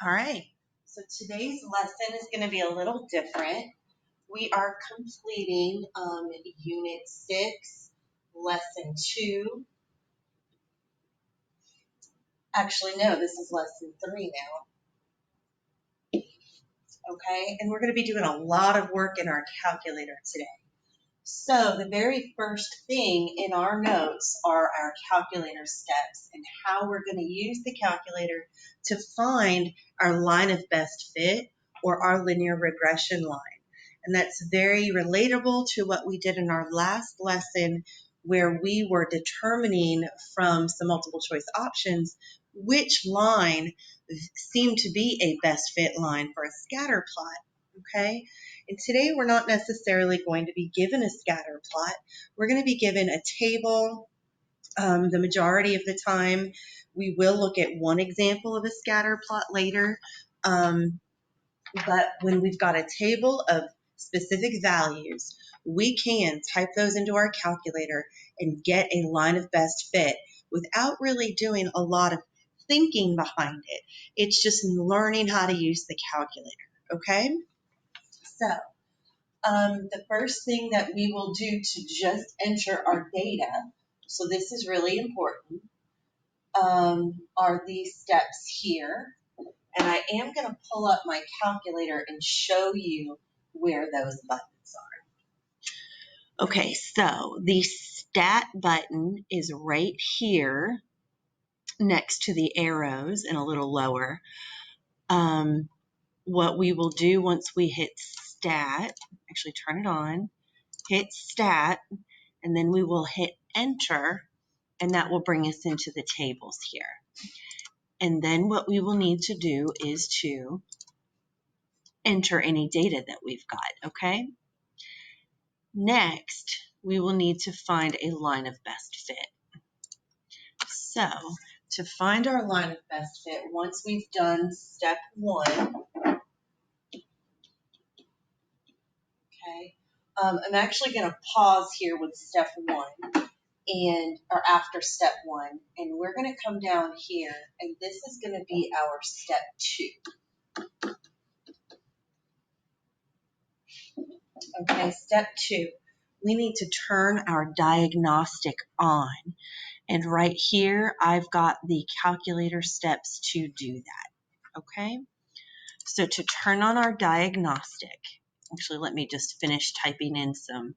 All right, so today's lesson is going to be a little different. We are completing Unit 6, Lesson 2. Actually, no, this is Lesson 3 now. Okay, and we're going to be doing a lot of work in our calculator today. So the very first thing in our notes are our calculator steps and how we're going to use the calculator to find our line of best fit or our linear regression line. And that's very relatable to what we did in our last lesson, where we were determining from some multiple choice options which line seemed to be a best fit line for a scatter plot. Okay, and today we're not necessarily going to be given a scatter plot. We're going to be given a table. The majority of the time, we will look at one example of a scatter plot later. But when we've got a table of specific values, we can type those into our calculator and get a line of best fit without really doing a lot of thinking behind it. It's just learning how to use the calculator, okay? So the first thing that we will do to just enter our data, so this is really important, are these steps here. And I am going to pull up my calculator and show you where those buttons are. Okay, so the stat button is right here next to the arrows and a little lower. What we will do once we hit stat, actually turn it on, hit stat, and then we will hit enter, and that will bring us into the tables here. And then what we will need to do is to enter any data that we've got, okay? Next, we will need to find a line of best fit. So, to find our line of best fit, once we've done step 1, okay, I'm actually going to pause here with step 1 or after step 1, and we're going to come down here, and this is going to be our step 2. Okay, step 2, we need to turn our diagnostic on. And right here, I've got the calculator steps to do that, okay? So to turn on our diagnostic, actually let me just finish typing in some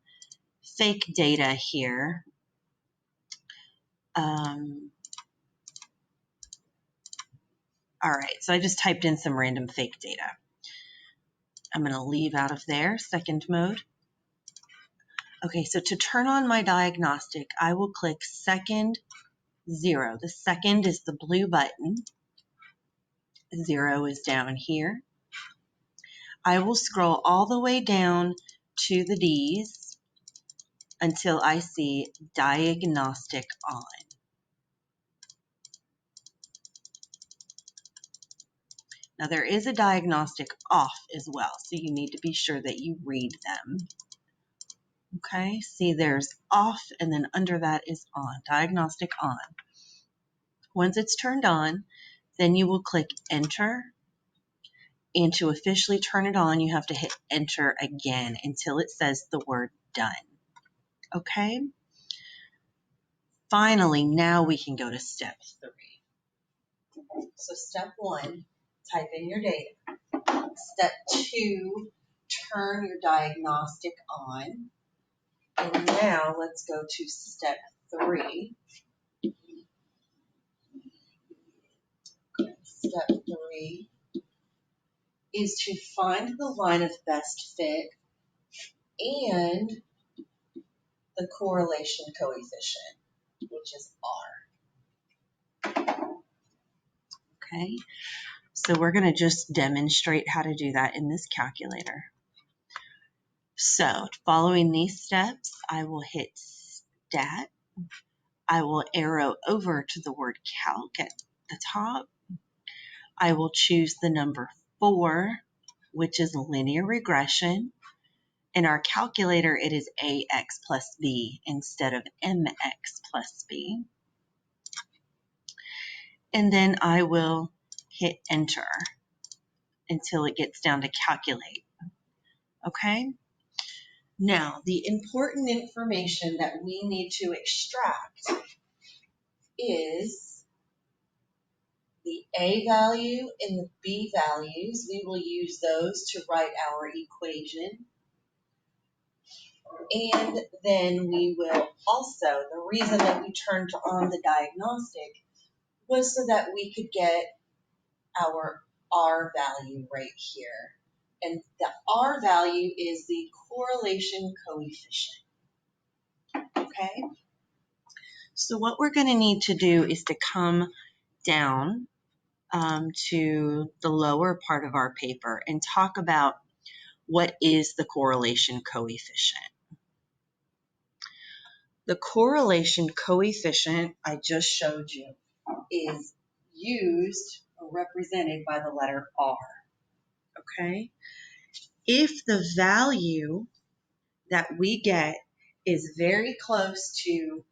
fake data here. All right, so I just typed in some random fake data. I'm going to leave out of there, second mode. Okay, so to turn on my diagnostic, I will click second 0. The second is the blue button. 0 is down here. I will scroll all the way down to the D's until I see diagnostic on. Now there is a diagnostic off as well, so you need to be sure that you read them. Okay, see there's off and then under that is on, diagnostic on. Once it's turned on, then you will click enter, and to officially turn it on, you have to hit enter again until it says the word done. Okay? Finally, now we can go to step 3. So step 1, type in your data. Step 2, turn your diagnostic on. And now let's go to step 3. Step 3 is to find the line of best fit and the correlation coefficient, which is R. Okay, so we're going to just demonstrate how to do that in this calculator. So following these steps, I will hit stat. I will arrow over to the word calc at the top. I will choose the number 4, which is linear regression. In our calculator, it is AX plus B instead of MX plus B. And then I will hit enter. until it gets down to calculate. Okay? Now, the important information that we need to extract is the A value and the B values. We will use those to write our equation. And then we will also, the reason that we turned on the diagnostic was so that we could get our R value right here. And the R value is the correlation coefficient. Okay? So what we're going to need to do is to come down to the lower part of our paper and talk about what is the correlation coefficient. The correlation coefficient I just showed you is used or represented by the letter R. Okay? If the value that we get is very close to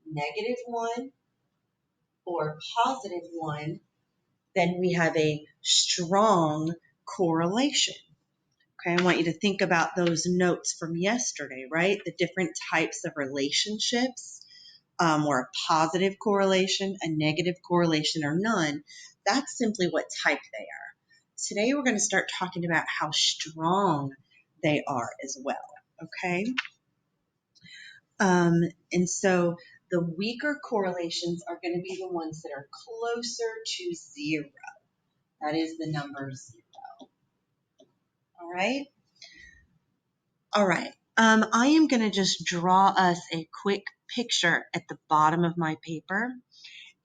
-1 or +1, then we have a strong correlation. Okay, I want you to think about those notes from yesterday, right? The different types of relationships, or a positive correlation, a negative correlation, or none. That's simply what type they are. Today we're going to start talking about how strong they are as well, okay? And so the weaker correlations are going to be the ones that are closer to 0. That is the number 0. All right? All right. I am going to just draw us a quick picture at the bottom of my paper,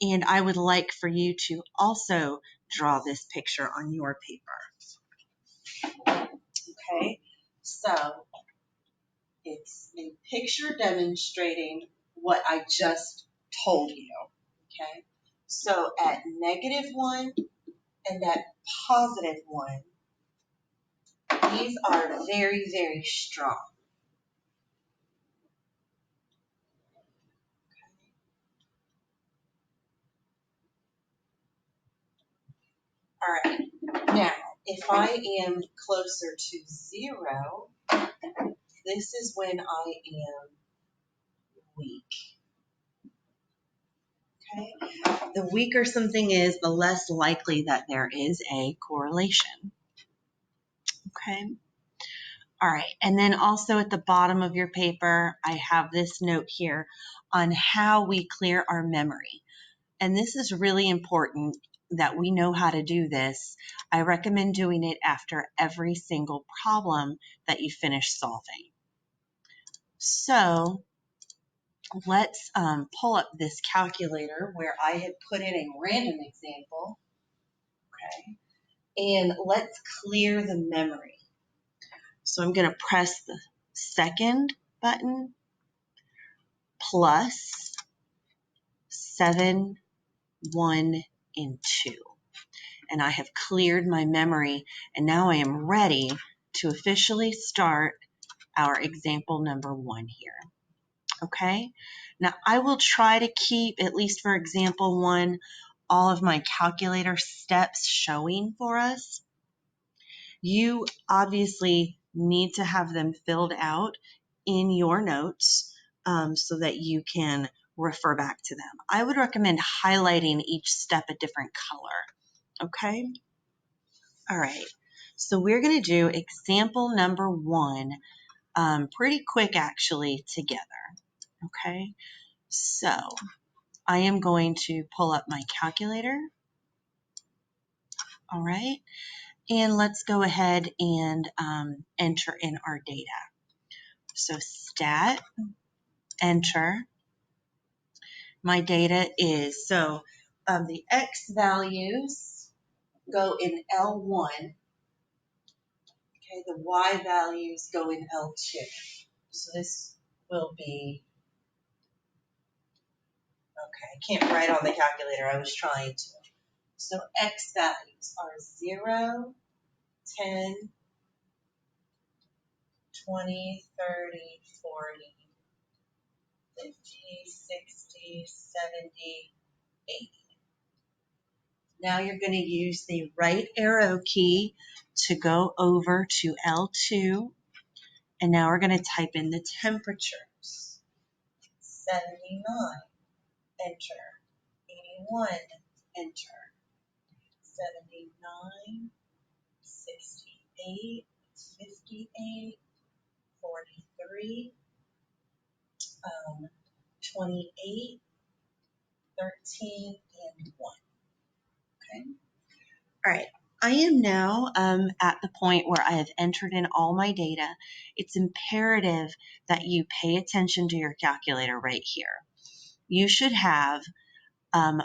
and I would like for you to also draw this picture on your paper. Okay, so it's a picture demonstrating what I just told you. Okay, so at -1 and at +1, these are very, very strong. All right, now if I am closer to 0, this is when I am weak. Okay, the weaker something is, the less likely that there is a correlation. Okay. All right, and then also at the bottom of your paper, I have this note here on how we clear our memory. And this is really important that we know how to do this. I recommend doing it after every single problem that you finish solving. So let's pull up this calculator where I had put in a random example. Okay, and let's clear the memory. So I'm going to press the second button, plus 7, 1, and 2. And I have cleared my memory, and now I am ready to officially start our example number 1 here. Okay, now I will try to keep, at least for example 1, all of my calculator steps showing for us. You obviously need to have them filled out in your notes so that you can refer back to them. I would recommend highlighting each step a different color. Okay? All right. So we're going to do example number 1 pretty quick actually together. Okay? So I am going to pull up my calculator. All right. And let's go ahead and enter in our data. So stat, enter. My data is, so the X values go in L1. Okay, the Y values go in L2. So this will be, okay, I can't write on the calculator. I was trying to. So X values are 0, 10, 20, 30, 40, 50, 60, 70, 80. Now you're going to use the right arrow key to go over to L2. And now we're going to type in the temperatures. 79, enter. 81, enter. 79, 68, 58, 43, 28, 13, and 1. Okay. All right. I am now at the point where I have entered in all my data. It's imperative that you pay attention to your calculator right here. You should have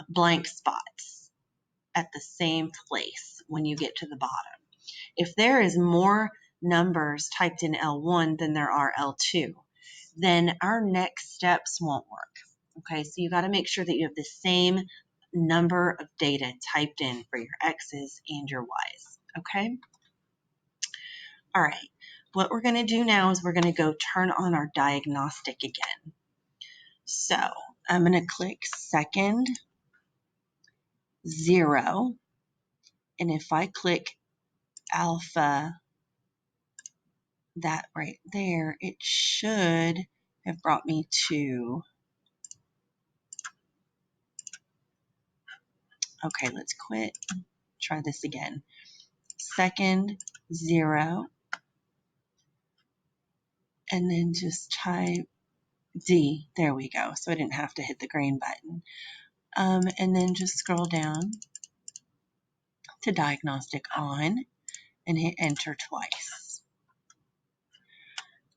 blank spots at the same place when you get to the bottom. If there is more numbers typed in L1 than there are L2, then our next steps won't work. Okay, so you got to make sure that you have the same number of data typed in for your X's and your Y's. Okay? All right, what we're going to do now is we're going to go turn on our diagnostic again. So I'm going to click second, 0, and if I click alpha, that right there, it should have brought me to, okay, let's quit, try this again. Second, 0, and then just type D, there we go, so I didn't have to hit the green button. And then just scroll down to diagnostic on and hit enter twice.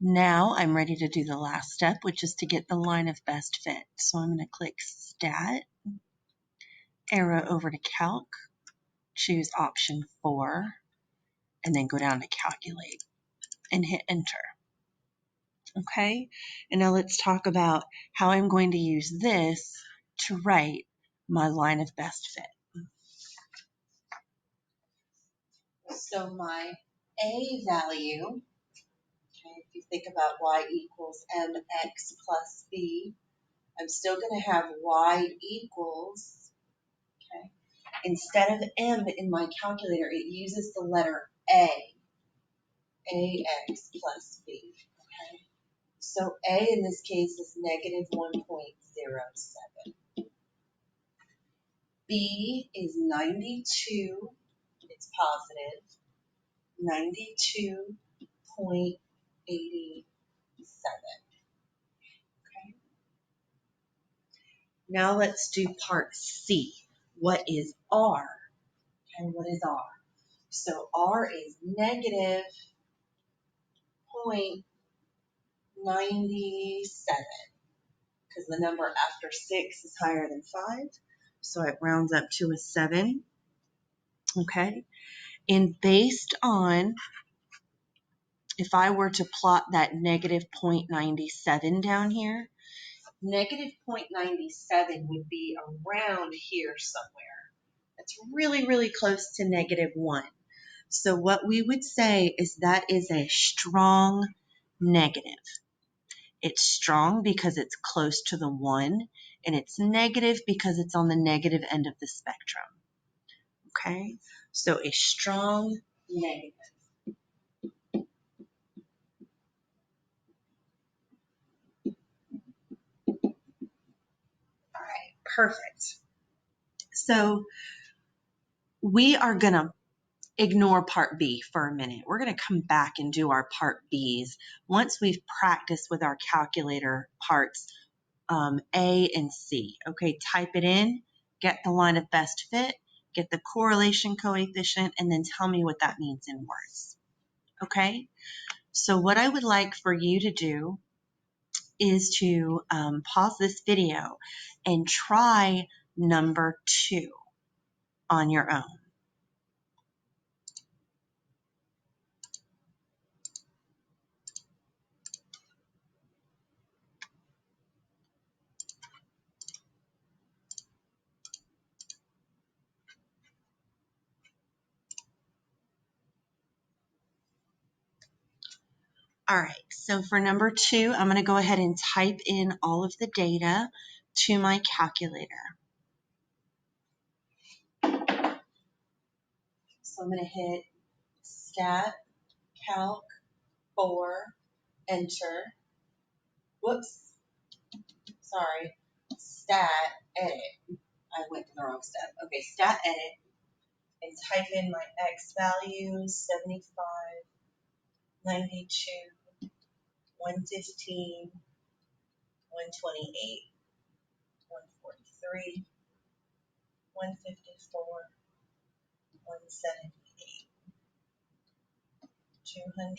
Now I'm ready to do the last step, which is to get the line of best fit. So I'm going to click Stat, arrow over to Calc, choose option 4, and then go down to Calculate and hit enter. Okay, and now let's talk about how I'm going to use this to write my line of best fit. So my A value, okay, if you think about y equals mx plus b, I'm still going to have y equals, okay, instead of m in my calculator, it uses the letter a, ax plus b, okay? So a in this case is negative 1.07. B is 92, it's positive, 92.87. Okay. Now let's do part C. What is R? And what is R? So R is negative 0.97 because the number after 6 is higher than 5. So it rounds up to a 7. Okay. And based on, if I were to plot that negative 0.97 down here, negative 0.97 would be around here somewhere. That's really, really close to negative 1. So what we would say is that is a strong negative. It's strong because it's close to the 1, and it's negative because it's on the negative end of the spectrum. Okay? So a strong negative. All right, perfect. So we are going to ignore part B for a minute. We're going to come back and do our part Bs once we've practiced with our calculator parts A and C. Okay, type it in, get the line of best fit, get the correlation coefficient, and then tell me what that means in words. Okay, so what I would like for you to do is to pause this video and try number 2 on your own. All right, so for number 2, I'm going to go ahead and type in all of the data to my calculator. So I'm going to hit Stat, Calc, 4, Enter. Whoops. Sorry. Stat, Edit. I went to the wrong step. Okay, Stat, Edit. And type in my X values, 75, 92, 115, 128, 143, 154, 178, 200.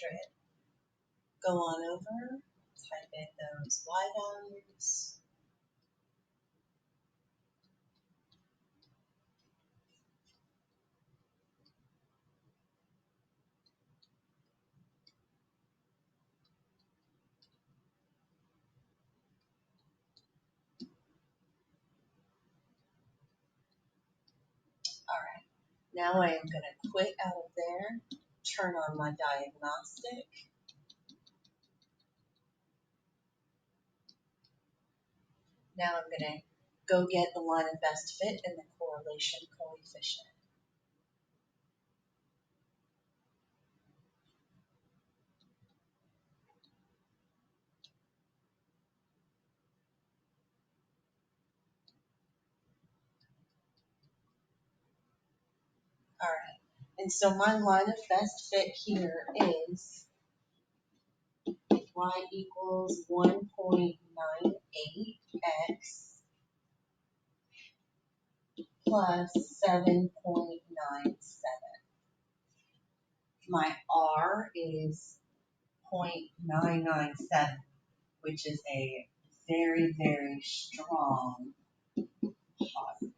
Go on over, type in those Y values. All right, now I am going to quit out of there, turn on my diagnostic. Now I'm going to go get the line of best fit and the correlation coefficient. All right, and so my line of best fit here is y equals 1.98x plus 7.97. My R is 0.997, which is a very, very strong positive.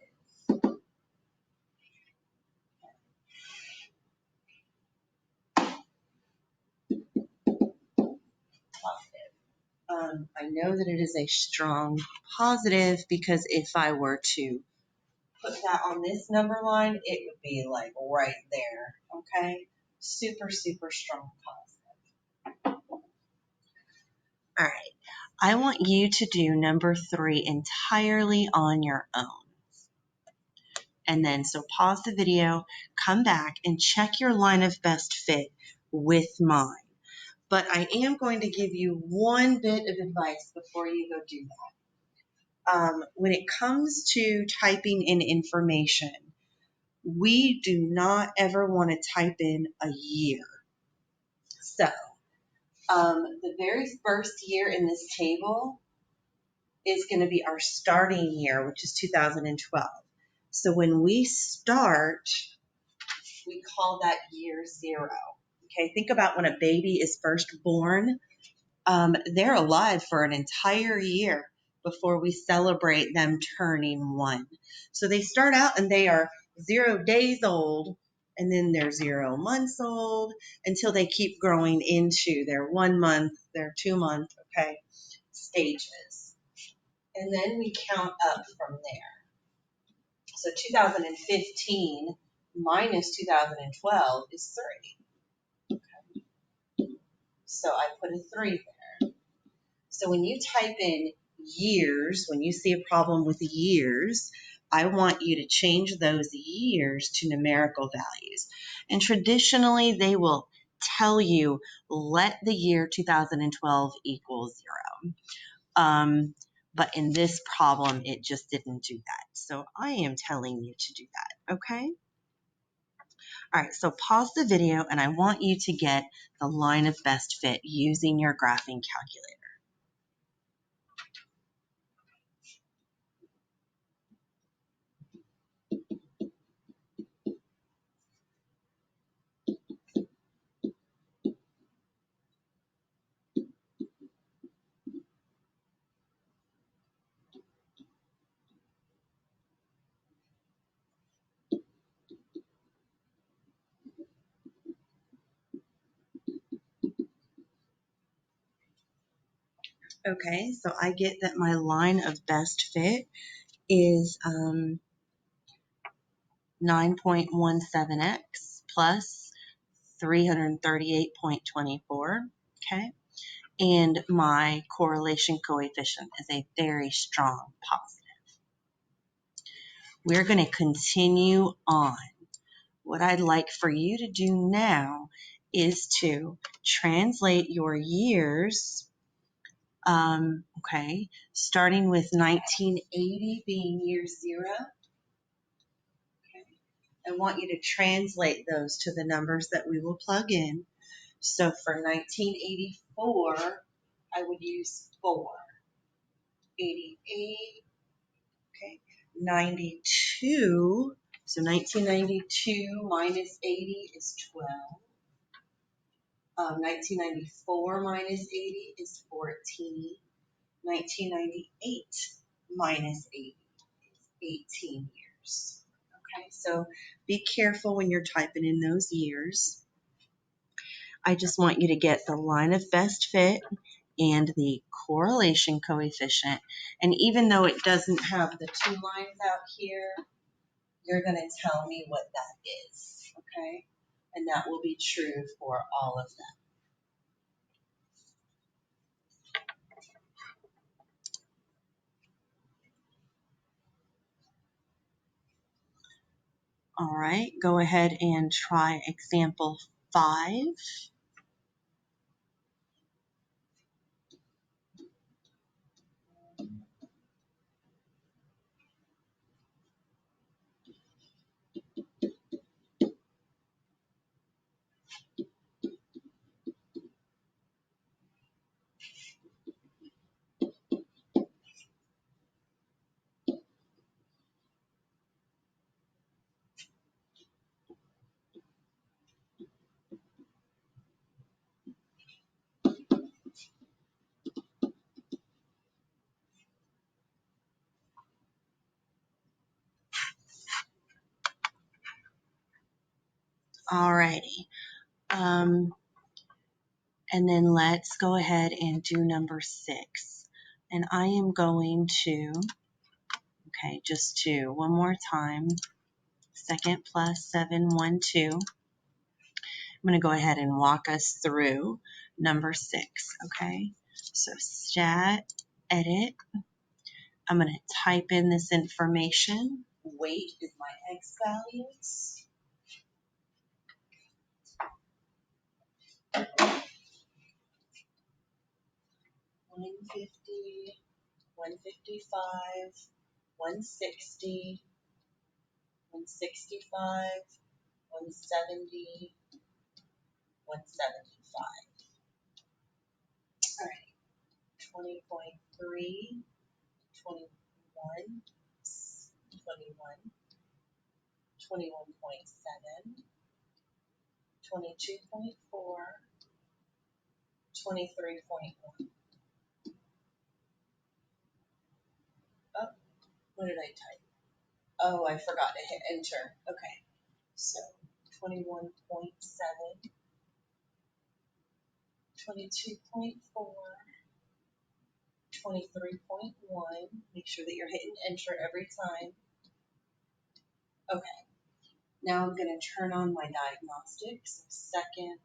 I know that it is a strong positive because if I were to put that on this number line, it would be like right there, okay? Super, super strong positive. All right, I want you to do number 3 entirely on your own. And then, so pause the video, come back and check your line of best fit with mine. But I am going to give you one bit of advice before you go do that. When it comes to typing in information, we do not ever want to type in a year. So the very first year in this table is going to be our starting year, which is 2012. So when we start, we call that year 0. Okay, think about when a baby is first born. They're alive for an entire year before we celebrate them turning 1. So they start out and they are 0 days old, and then they're 0 months old until they keep growing into their 1 month, their 2 month, okay, stages. And then we count up from there. So 2015 minus 2012 is 3. Okay. So I put a 3 there. So when you type in years, when you see a problem with years, I want you to change those years to numerical values. And traditionally, they will tell you, let the year 2012 equal 0. But in this problem, it just didn't do that. So I am telling you to do that, okay? All right, so pause the video, and I want you to get the line of best fit using your graphing calculator. Okay, so I get that my line of best fit is 9.17x plus 338.24, okay? And my correlation coefficient is a very strong positive. We're going to continue on what I'd like for you to do now is to translate your years, okay, starting with 1980 being year 0. Okay. I want you to translate those to the numbers that we will plug in. So for 1984, I would use 4. 88, okay, 92. So 1992 minus 80 is 12. 1994 minus 80 is 14. 1998 minus 80 is 18 years. Okay, so be careful when you're typing in those years. I just want you to get the line of best fit and the correlation coefficient. And even though it doesn't have the 2 lines out here, you're going to tell me what that is, okay? And that will be true for all of them. All right, go ahead and try example 5. All righty. And then let's go ahead and do number 6. And I am going to, okay, just 2, one more time. 2nd plus 7, 1, 2. I'm going to go ahead and walk us through number 6, okay? So stat, edit. I'm going to type in this information. Weight is my X values. 150, 155, 160, 165, 170, 175. All right, 20.3, 21, 21, 21.7, 22.4, 23.1. Oh, what did I type? Oh, I forgot to hit enter. Okay, so 21.7, 22.4, 23.1. Make sure that you're hitting enter every time. Okay, now I'm going to turn on my diagnostics. Second,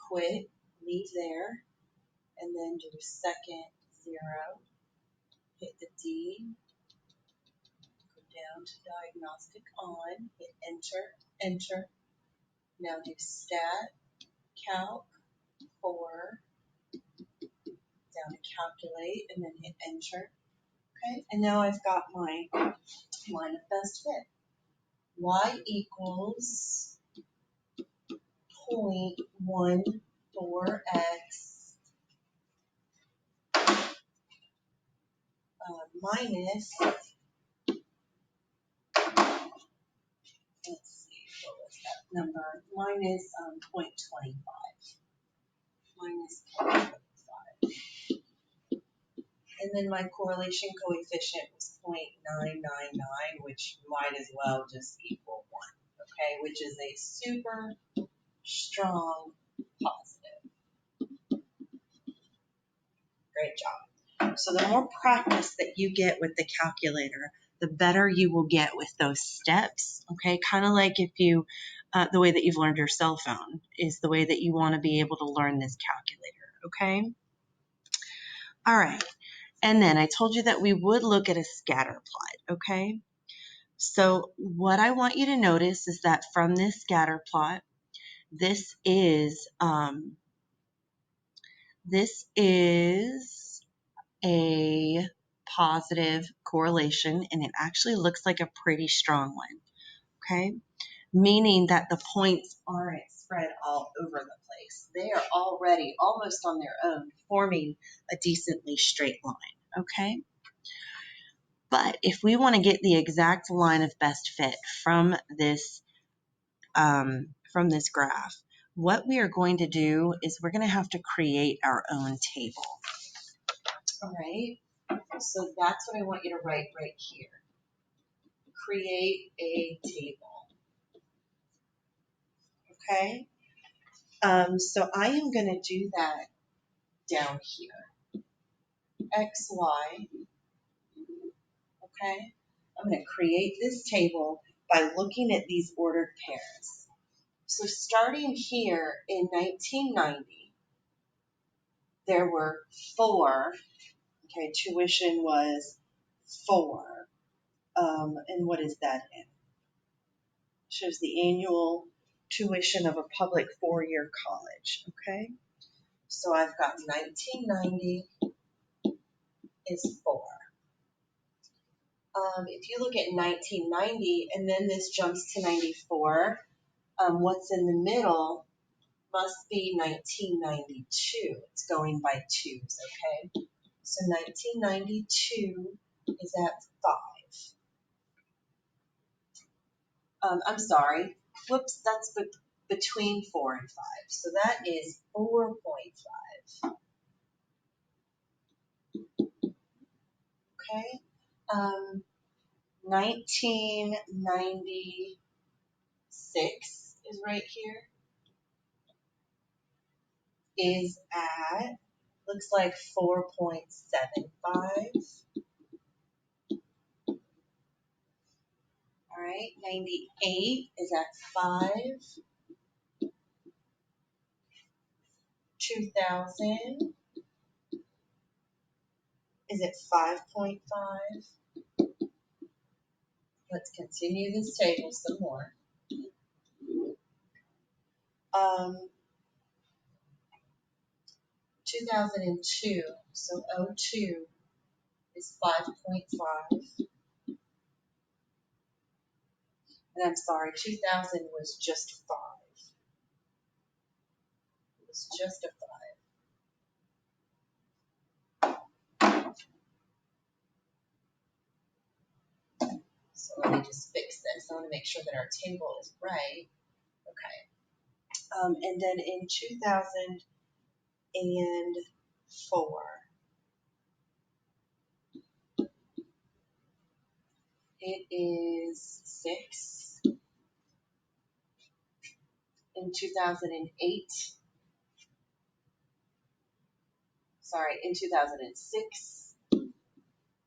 quit, leave there, and then do second 0. Hit the D, go down to diagnostic on, hit enter, enter. Now do stat, calc, 4, down to calculate, and then hit enter. Okay, and now I've got my line of best fit. Y equals 0.14x minus, let's see, what was that number? Minus 0.25. Minus 0.25. And then my correlation coefficient was 0.999, which might as well just equal 1, okay, which is a super strong positive. Great job. So the more practice that you get with the calculator, the better you will get with those steps, okay? Kind of like if you, the way that you've learned your cell phone is the way that you want to be able to learn this calculator, okay? All right. And then I told you that we would look at a scatter plot, okay? So what I want you to notice is that from this scatter plot, this is a positive correlation, and it actually looks like a pretty strong one, okay? Meaning that the points aren't spread all over the place. They are already almost on their own, forming a decently straight line, okay? But if we want to get the exact line of best fit from this graph, what we are going to do is we're going to have to create our own table. All right, so that's what I want you to write right here. Create a table. Okay, so I am going to do that down here. X, Y, okay? I'm going to create this table by looking at these ordered pairs. So starting here in 1990, there were 4, okay, tuition was 4. And what is that in? Shows the annual tuition of a public 4-year college, okay? So I've got 1990 is 4. If you look at 1990 and then this jumps to 94, what's in the middle must be 1992. It's going by 2s, okay? So 1992 is at 5. I'm sorry. Whoops, that's between 4 and 5. So that is 4.5. Okay. 1996 is right here. Is at, looks like 4.75. All right. 98 is at 5. 2000 is at 5.5. Let's continue this table some more. 2002, so 02 is 5.5. And I'm sorry, 2000 was just 5. It was just a 5. So let me just fix this. I want to make sure that our table is right. Okay. And then in 2004, it is 6. In 2008, in 2006,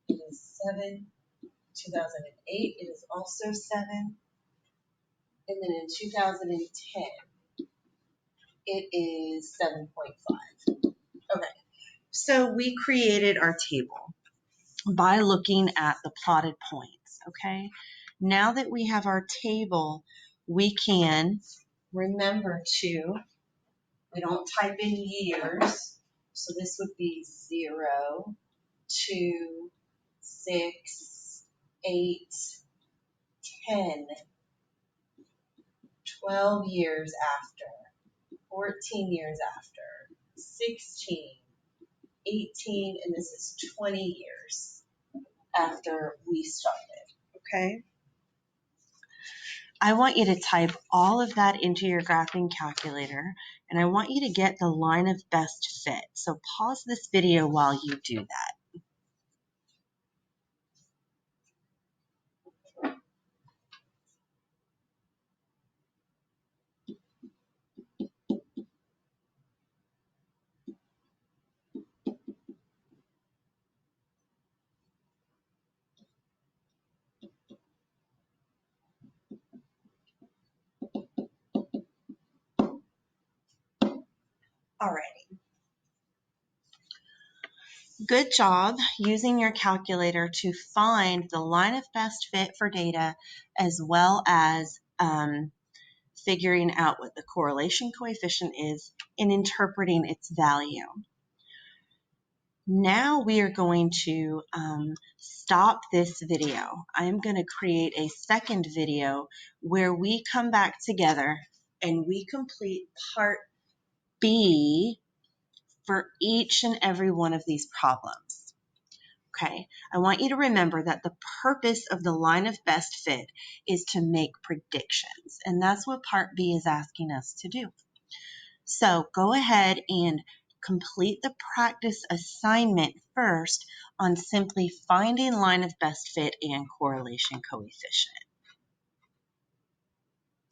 it is 7. 2008, it is also 7. And then in 2010, it is 7.5. Okay, so we created our table by looking at the plotted points, okay? Now that we have our table, we can remember we don't type in years, so this would be 0, 2, 6, 8, 10, 12 years after, 14 years after, 16, 18, and this is 20 years after we started, okay? I want you to type all of that into your graphing calculator, and I want you to get the line of best fit. So pause this video while you do that. Alrighty. Good job using your calculator to find the line of best fit for data, as well as figuring out what the correlation coefficient is and interpreting its value. Now we are going to stop this video. I'm going to create a second video where we come back together and we complete part B for each and every one of these problems. Okay, I want you to remember that the purpose of the line of best fit is to make predictions, and that's what part B is asking us to do. So go ahead and complete the practice assignment first on simply finding line of best fit and correlation coefficient.